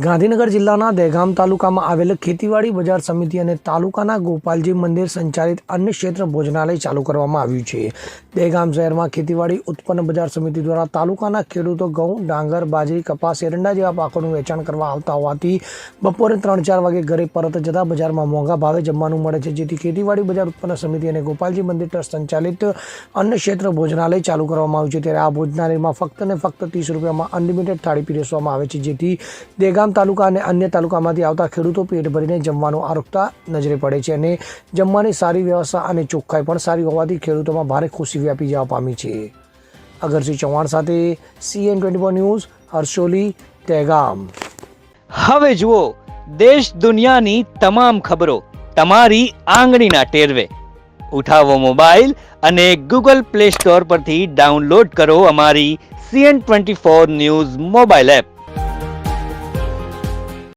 ગાંધીનગર જિલ્લાના દહેગામ તાલુકામાં આવેલ ખેતીવાડી બજાર સમિતિ અને તાલુકાના ગોપાલજી મંદિર સંચાલિત અન્ન ક્ષેત્ર ભોજનાલય ચાલુ કરવામાં આવ્યું છે। દહેગામ શહેરમાં ખેતીવાડી ઉત્પન્ન બજાર સમિતિ દ્વારા તાલુકાના ખેડૂતો ઘઉં, ડાંગર, બાજરી, કપાસ, એરંડા જેવા પાકોનું વેચાણ કરવા આવતા હોવાથી બપોરે 3-4 વાગે ઘરે પરત જતા બજારમાં મોંઘા ભાવે જમવાનું મળે છે, જેથી ખેતીવાડી બજાર ઉત્પન્ન સમિતિ અને ગોપાલજી મંદિર ટ્રસ્ટ સંચાલિત અન્ન ક્ષેત્ર ભોજનાલય ચાલુ કરવામાં આવ્યું છે। ત્યારે આ ભોજનાલયમાં ફક્ત ને ફક્ત 30 રૂપિયામાં અનલિમિટેડ થાળી પીરસવામાં આવે છે, જેથી દહેગામ તાલુકા અને અન્ય તાલુકામાંથી આવતા ખેડૂતો પેટ ભરીને જમવાનું આરોગતા નજરે પડે છે અને જમવાની સારી વ્યવસ્થા અને ચોખ્ખાઈ પણ સારી હોવાથી ખેડૂતોમાં ભારે ખુશી વ્યાપી જવા પામી છે। અગરસિંહ ચૌહાણ સાથે CN24 ન્યૂઝ, હર્ષોલી, દહેગામ। હવે જુઓ દેશ દુનિયાની તમામ ખબરો તમારી આંગળીના ટેરવે। ઉઠાવો મોબાઈલ અને Google Play Store પરથી ડાઉનલોડ કરો અમારી CN24 ન્યૂઝ મોબાઈલ એપ।